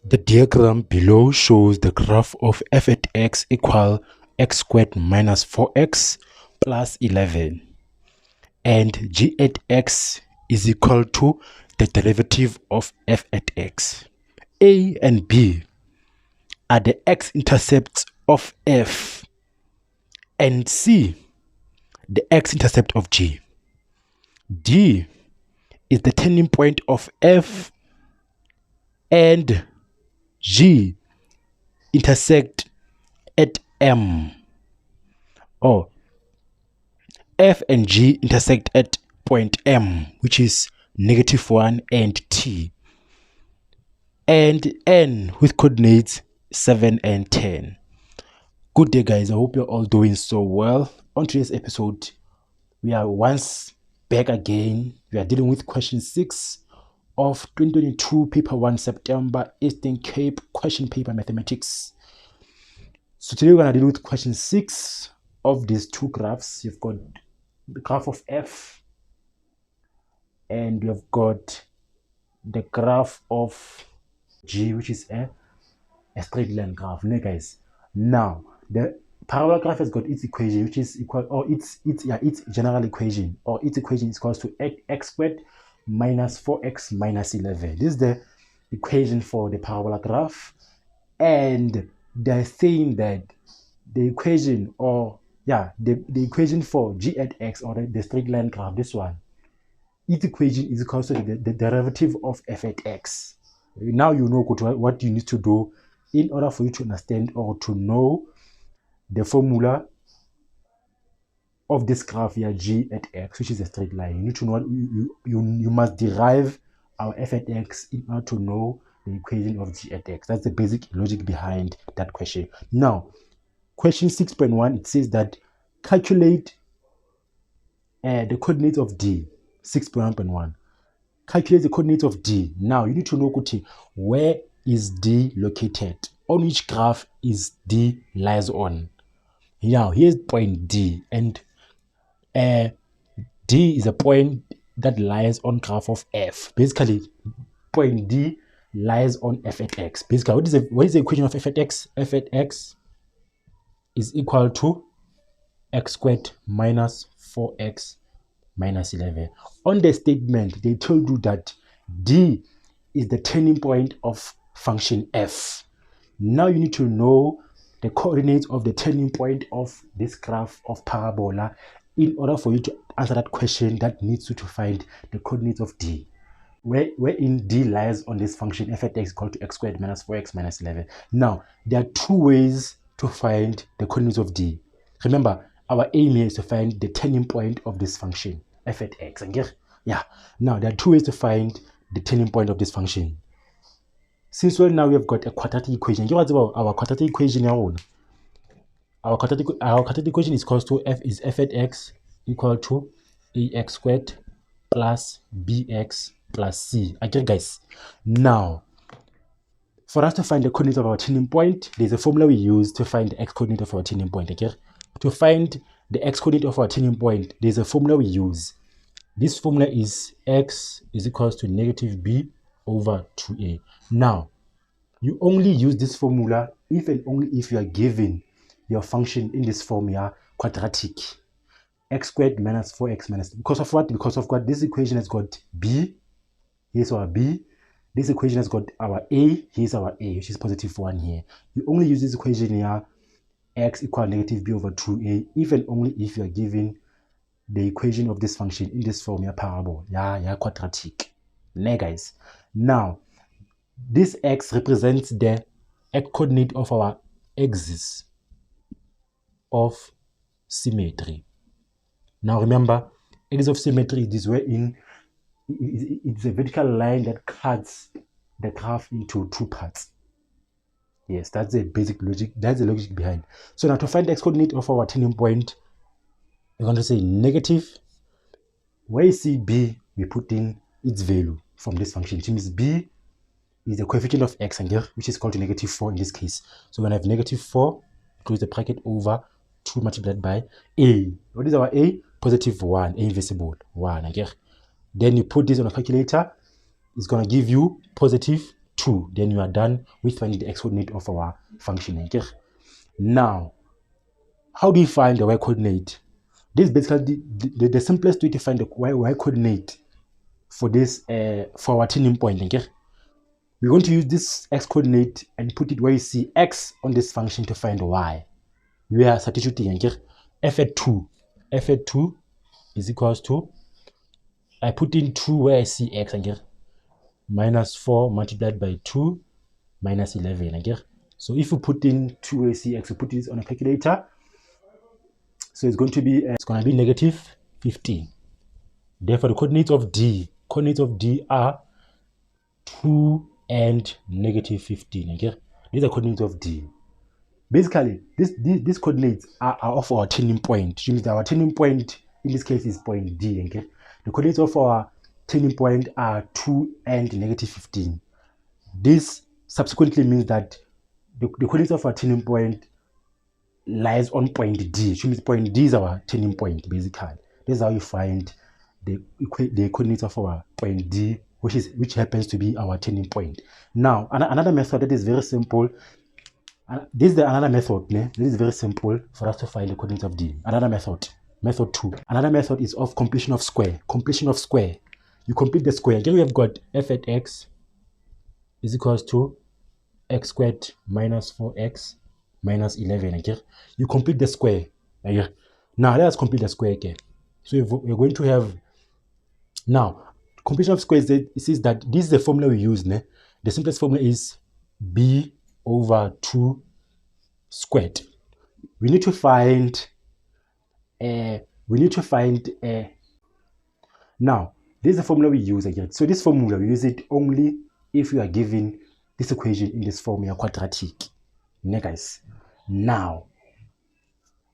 The diagram below shows the graph of f at x equal x squared minus 4x plus 11, and g at x is equal to the derivative of f at x. A and B are the x-intercepts of f, and C the x-intercept of g. D is the turning point of f, and G intersect at M. Or F and G intersect at point M, which is -1 and T, and N with coordinates 7 and 10. Good day, guys. I hope you're all doing so well. On today's episode, we are once back again. We are dealing with question 6 of 2022 paper 1 September Eastern Cape question paper mathematics. So today we're going to deal with question 6 of these two graphs. You've got the graph of f, and you've got the graph of g, which is a straight line graph. Okay, guys. Now the parabola graph has got its equation, which is equal, or its general equation, or its equation is equal to x squared minus 4x minus 11. This is the equation for the parabola graph, and they're saying that the equation, or the equation for g at x, or the straight line graph, this one, its equation is equal to the derivative of f at x. Now you know what you need to do in order for you to understand or to know the formula of this graph here, g at x, which is a straight line. You need to know you must derive our f at x in order to know the equation of g at x. That's the basic logic behind that question. Now, question 6.1, it says that calculate the coordinates of d. 6.1.1. Calculate the coordinates of d. Now, you need to know where is d located? On which graph is d lies on? Now, here's point D, and D is a point that lies on graph of f. Basically, point D lies on f at x. Basically, what is the equation of f at x? F at x is equal to x squared minus 4x minus 11. On the statement, they told you that D is the turning point of function f. Now you need to know the coordinates of the turning point of this graph of parabola in order for you to answer that question that needs you to find the coordinates of D. Wherein D lies on this function f at x equal to x squared minus 4x minus 11. Now, there are two ways to find the coordinates of D. Remember, our aim here is to find the turning point of this function, f at x. Now, there are two ways to find the turning point of this function. Since now we have got a quadratic equation. You know what's about our quadratic equation here? Our quadratic equation is equal to f at x equal to ax squared plus bx plus c. Okay, guys. Now, for us to find the coordinate of our turning point, there's a formula we use to find the x coordinate of our turning point. Okay, to find the x coordinate of our turning point, there's a formula we use. This formula is x is equal to negative b over 2a. Now, you only use this formula if and only if you are given your function in this form here, quadratic. X squared minus 4x minus, because of what? Because of what? This equation has got b, here's our b. This equation has got our a, here's our a, which is positive 1 here. You only use this equation here, x equal negative b over 2a, if and only if you are given the equation of this function in this form here, parabol, quadratic. Guys. Now, this x represents the coordinate of our axis of symmetry. Now remember, axis of symmetry is this wherein it's a vertical line that cuts the graph into two parts. Yes, that's the basic logic. That's the logic behind. So now to find the x coordinate of our turning point, we're going to say negative. Where you see b, we put in its value from this function. Which means b is the coefficient of x, which is equal to negative 4 in this case. So when I have negative 4, close the bracket over 2 multiplied by a. What is our a? Positive 1, a invisible 1. Then you put this on a calculator. It's going to give you positive 2. Then you are done with finding the x-coordinate of our function. Now, how do you find the y-coordinate? This is basically the simplest way to find the y-coordinate for this for our turning point. We're going to use this x-coordinate and put it where you see x on this function to find y. We are substituting f at 2 is equals to, I put in 2 where I see x, minus 4 multiplied by 2 minus 11. So if you put in 2 where you see x, you put this on a calculator. So it's going to be negative 15. Therefore, the coordinates of D are 2 and negative 15. These are coordinates of D. Basically, these coordinates are of our turning point, which means that our turning point in this case is point D. The coordinates of our turning point are 2 and negative 15. This subsequently means that the coordinates of our turning point lies on point D, which means point D is our turning point. Basically, this is how you find the coordinates of our point D, which happens to be our turning point. Now, another method that is very simple. This is another method. This is very simple for us to find the coordinates of D. Another method, method 2. Another method is of completion of square. Completion of square. You complete the square. Again, we have got f at x is equals to x squared minus 4x minus 11. You complete the square. Now let us complete the square. So we're going to have, now completion of squares, it says that this is the formula we use. The simplest formula is b over 2 squared. We need to find now this is the formula we use again. So this formula we use it only if you are given this equation in this form, quadratic. Guys, now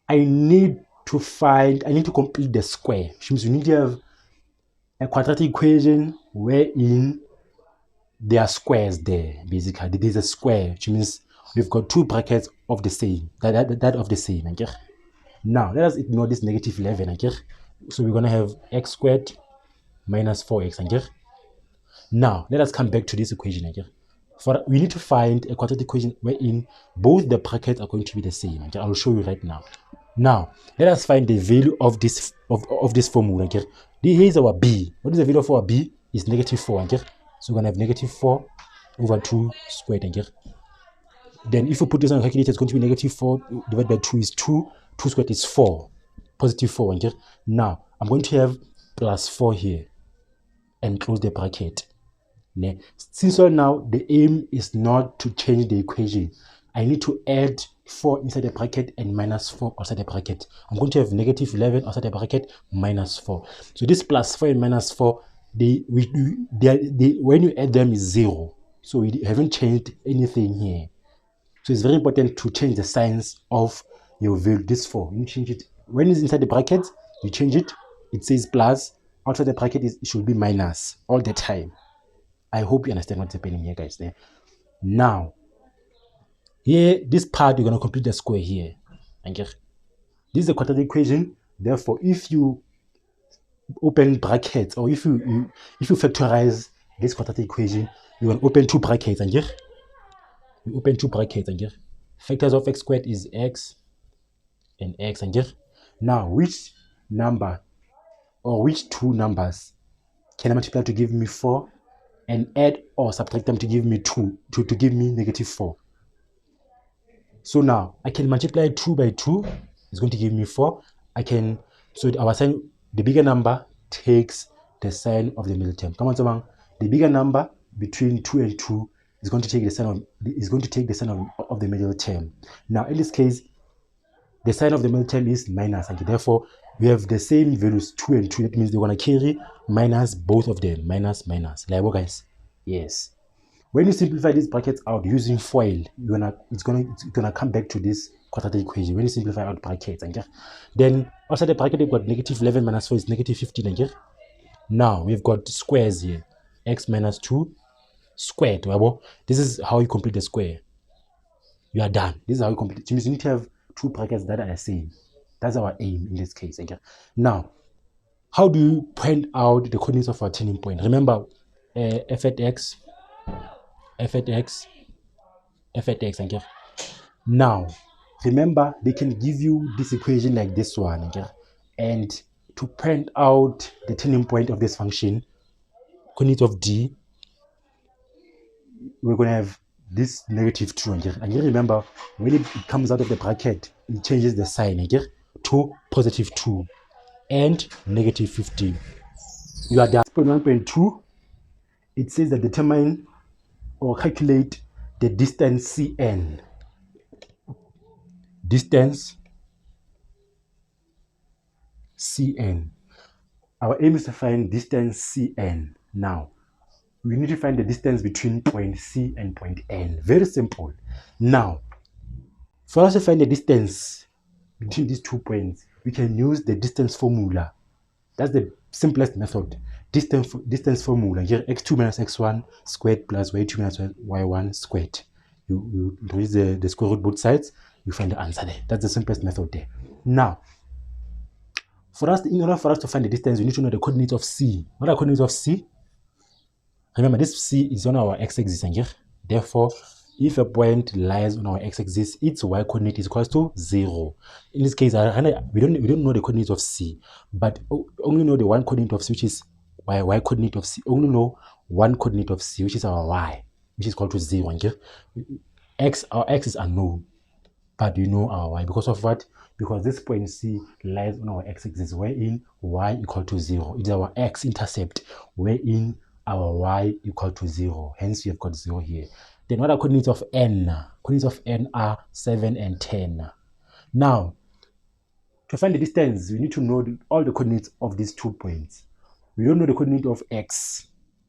I need to complete the square, which means we need to have a quadratic equation wherein there are squares there. Basically, there's a square, which means we've got two brackets of the same, that of the same. Now let us ignore this negative 11. So we're gonna have x squared minus 4x. Now let us come back to this equation. We need to find a quadratic equation wherein both the brackets are going to be the same. I will show you right now. Now let us find the value of this formula. Here is our b. What is the value of our b? Is negative 4. So we're gonna have negative 4 over 2 squared. Then if you put this on a calculator, it's going to be negative 4 divided by 2 is 2. 2 squared is 4. Positive 4. Now I'm going to have plus 4 here and close the bracket. Since now the aim is not to change the equation, I need to add 4 inside the bracket and minus 4 outside the bracket. I'm going to have negative 11 outside the bracket minus 4. So this plus 4 and minus 4, when you add them is 0. So we haven't changed anything here. So it's very important to change the signs of your value. This 4, you change it when it's inside the bracket. You change it. It says plus. Outside the bracket it should be minus all the time. I hope you understand what's happening here, guys. Now, here, this part, you're going to complete the square here. This is the quadratic equation. Therefore, if you open brackets, or if you factorize this quadratic equation, you're going to open two brackets. You open two brackets. Factors of x squared is x and x. Now, which number or which two numbers can I multiply to give me 4? And add or subtract them to give me 2, to give me negative 4. So now I can multiply 2 by 2, it's going to give me 4. So our sign, the bigger number takes the sign of the middle term. Come on, someone. The bigger number between 2 and 2 is going to take the sign of the middle term. Now in this case, the sign of the middle term is minus, and therefore we have the same values, 2 and 2. That means they're going to carry minus both of them. Minus. Like what, guys? Yes. When you simplify these brackets out using FOIL, it's gonna come back to this quadratic equation. When you simplify out brackets, then outside the bracket we've got negative 11 minus 4 is negative 15. Now we've got squares here. X minus 2 squared. This is how you complete the square. You are done. This is how you complete it. So you need to have two brackets that are the same. That's our aim in this case. Now, how do you point out the coordinates of our turning point? Remember, f at x f at x, okay? Now, remember, they can give you this equation like this one, okay? And to print out the turning point of this function, coordinate of d, we're going to have this negative 2, okay? And you remember, when it comes out of the bracket, it changes the sign, okay? To positive 2 and negative 15. You are done. 1.2, it says that determine or calculate the distance Cn. Distance Cn. Our aim is to find distance Cn. Now, we need to find the distance between point C and point N. Very simple. Now, for us to find the distance between these 2 points, we can use the distance formula. That's the simplest method. Distance formula. Here, x2 minus x1 squared plus y2 minus y1 squared. You introduce the square root both sides, you find the answer there. That's the simplest method there. Now, in order for us to find the distance, we need to know the coordinates of C. What are the coordinates of C? Remember, this C is on our x-axis here. Therefore, if a point lies on our x-axis, its y-coordinate is equal to 0. In this case, we don't know the coordinates of C, but only know the one coordinate of C, which is y-coordinate of C. Only know one coordinate of C, which is our y, which is equal to 0. Here. Our x is unknown, but we know our y. Because of what? Because this point C lies on our x-axis, wherein y equal to 0. It is our x-intercept, wherein our y equal to 0. Hence, we have got 0 here. Then what are coordinates of n? Coordinates of n are 7 and 10. Now, to find the distance, we need to know all the coordinates of these 2 points. We don't know the coordinate of x.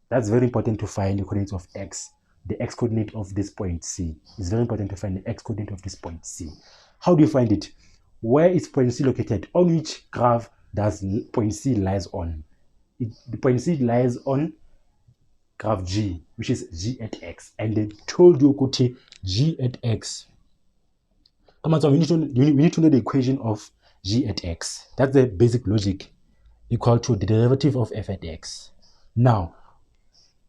That's very important to find the coordinates of x. The x-coordinate of this point C. It's very important to find the x-coordinate of this point C. How do you find it? Where is point C located? On which graph does point C lies on? The point C lies on graph G, which is G at x. And they told you, Kuti, G at x. Come on, so we need to know the equation of G at x. That's the basic logic, equal to the derivative of f at x. Now,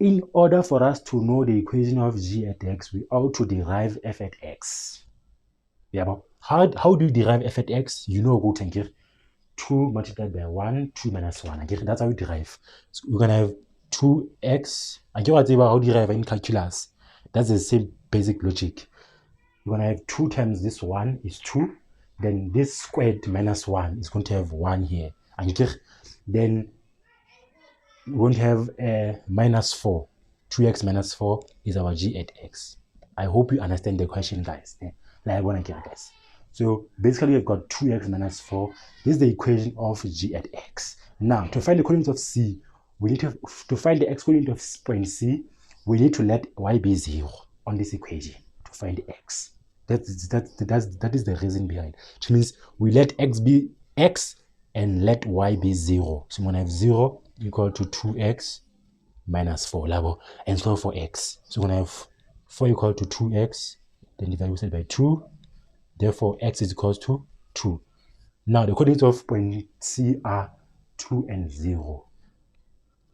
in order for us to know the equation of G at x, we ought to derive f at x. Yeah, but how do you derive f at x? You know, go to 2 multiplied by 1, 2 minus 1. Okay? That's how you derive. So we're going to have 2x. I get what how do you derive in calculus? That's the same basic logic. You're going to have 2 times this 1 is 2. Then this squared minus 1 is going to have 1 here. And then we're going to have a minus 4. 2x minus 4 is our G at x. I hope you understand the question, guys. Like I want to get, guys. So basically, we've got 2x minus 4. This is the equation of G at x. Now, to find the coordinates of C, we need to find the x-coordinate of point C, we need to let y be 0 on this equation to find x. That is the reason behind. Which means we let x be x and let y be 0. So we're going to have 0 equal to 2x minus 4 level and so for x. So we're going to have 4 equal to 2x, then divided by 2. Therefore, x is equal to 2. Now, the coordinates of point C are 2 and 0.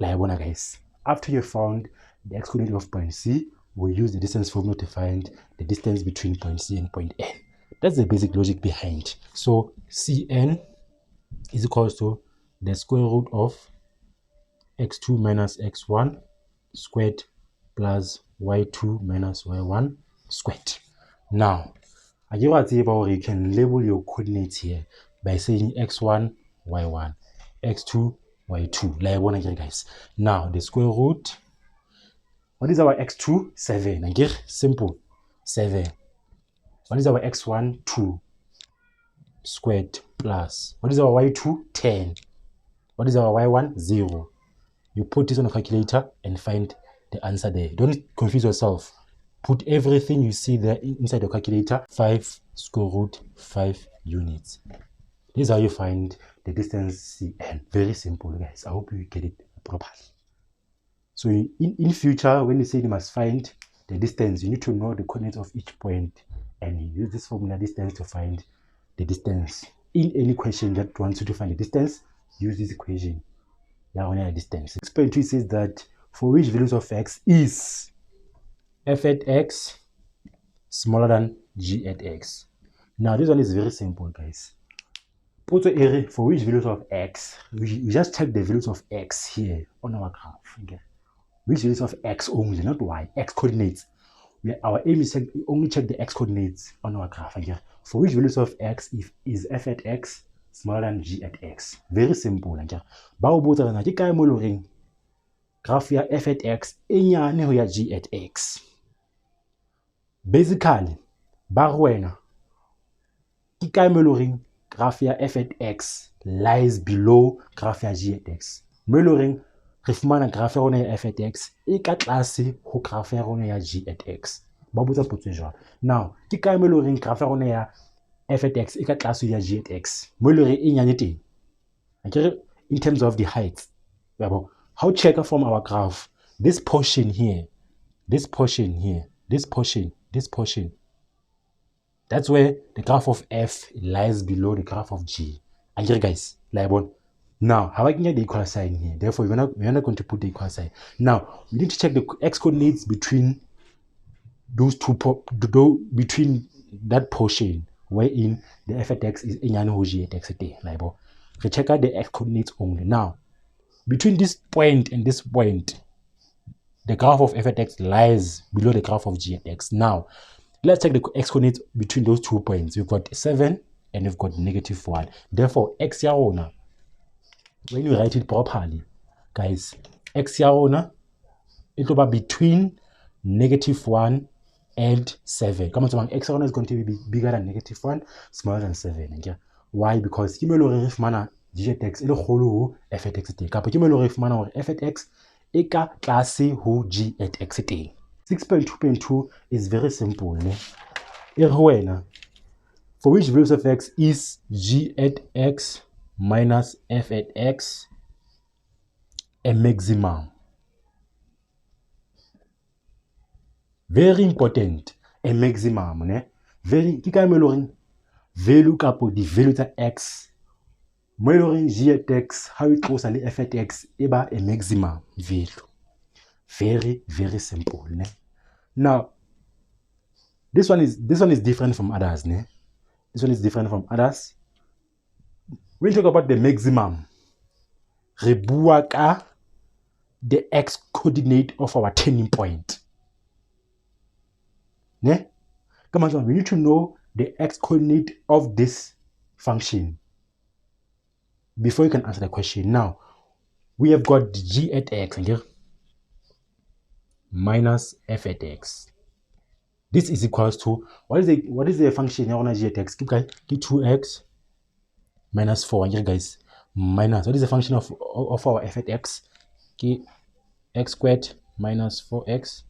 Like one, guys. After you found the x-coordinate of point C, we use the distance formula to find the distance between point C and point N. That's the basic logic behind. So, Cn is equal to the square root of x2 minus x1 squared plus y2 minus y1 squared. Now, I give a table you can label your coordinates here by saying x1, y1, x2, y2. Like one again, guys. Now, the square root. What is our x2? 7. Again, simple. 7. What is our x1? 2 squared plus. What is our y2? 10. What is our y1? 0. You put this on a calculator and find the answer there. Don't confuse yourself. Put everything you see there inside the calculator. 5 square root 5 units. This is how you find the distance Cn. Very simple, guys. I hope you get it properly. So in future, when you say you must find the distance, you need to know the coordinates of each point and you use this formula distance to find the distance. In any question that wants you to find the distance, use this equation. Distance. 6.2 says that for which values of x is f at x smaller than g at x. Now this one is very simple, guys. Put the area for which values of x. We just check the values of x here on our graph. Okay? Which values of x only, not y. X coordinates. Our aim is to only check the x coordinates on our graph. Okay? For which values of x is f at x smaller than g at x. Very simple. Okay? Ba o botsa rena ke kae mo loreng graph ya f at x e nyane ho ya g at x. Basically, ba wena ke kae mo loreng graph ya f at x lies below graph ya g at x. Mo loreng re fumana graph ya rona ya f at x e ka tlase ho graph ya rona ya g at x. Ba botsa potso e jwalo. Now, ke kae mo loreng graph ya rona ya f at x e ka tlase ya g at x. Mo loreng e nyane teng. Okay, in terms of the heights. How check from our graph? This portion here, this portion here, this portion, this portion. That's where the graph of f lies below the graph of g. And here, guys, now, how I can get the equal sign here? Therefore, we're not going to put the equal sign. Now, we need to check the x coordinates between those two, between that portion wherein the f at x is enyane ho g at x. We check out the x coordinates only. Now, between this point and this point, the graph of f at x lies below the graph of g at x. Now, let's check the x coordinates between those 2 points. We've got 7 and we've got -1. Therefore, x ya rona, when you write it properly, guys, x ya rona, it will be between -1 and 7. Come on, x ya rona is going to be bigger than -1, smaller than 7. Okay? Why? Because ke mo le re fumana g at x e le kgolo ho f at x teng. Kapa ke mo le re fumana hore f at x e ka tlase ho g at x teng. 6.2.2 is very simple. Ne? For which values of x is g at x minus f at x a maximum? Very important, a maximum. Ne? Very, ke ka mo loreng value kapo di value tsa x mo loreng g at x how it goes le f at x e ba a maximum value. Very, very simple. Ne? Now, this one is different from others. Ne? This one is different from others. When you talk about the maximum, re bua ka the x coordinate of our turning point. Ne? Come on, we need to know the x coordinate of this function before you can answer the question. Now, we have got g at x minus f at x. This is equals to what is the function ya g at x? Keep 2x minus 4. Guys, minus what is the function of our f at x? X squared minus 4x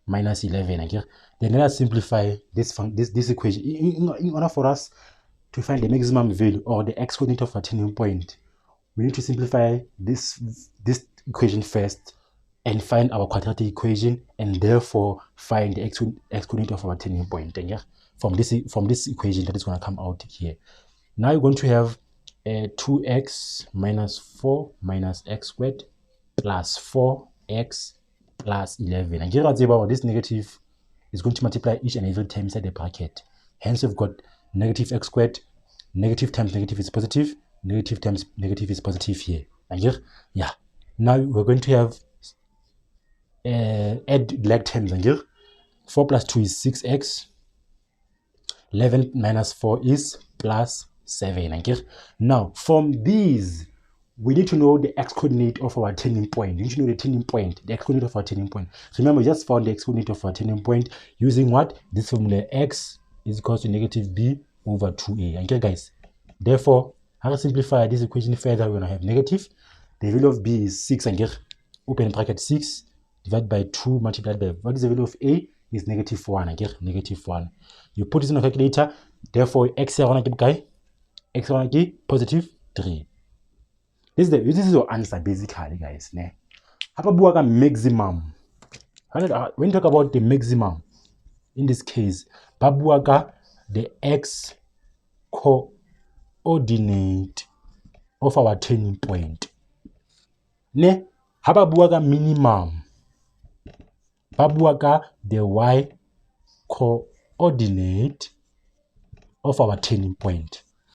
minus 11. Then let us simplify this equation in order for us to find the maximum value or the x coordinate of a turning point. We need to simplify this equation first and find our quadratic equation, and therefore find the x coordinate of our turning point. From this equation that is going to come out here. Now you're going to have 2x minus 4 minus x squared plus 4x plus 11. And here this negative is going to multiply each and every time inside the bracket. Hence, we've got negative x squared, negative times negative is positive, negative times negative is positive here. And here, yeah. Now we're going to have add like terms. And here, 4 plus 2 is 6x. 11 minus 4 is plus 7. And here, now from these, we need to know the x coordinate of our turning point. You need to know the turning point, the x coordinate of our turning point. Remember, we just found the x coordinate of our turning point using what? This formula, x is equal to negative b over 2a. Okay, guys. Therefore, how to simplify this equation further, we're going to have negative. The value of b is 6, and here, open bracket 6, divided by 2, multiplied by, what is the value of a? Is negative 1. Again, negative 1. You put this in a calculator. Therefore, x is positive 3. This is your answer, basically, guys. Ne? Maximum. When you talk about the maximum, in this case, the x coordinate of our turning point. Ne? Minimum. ba bua ka the y coordinate of our turning point.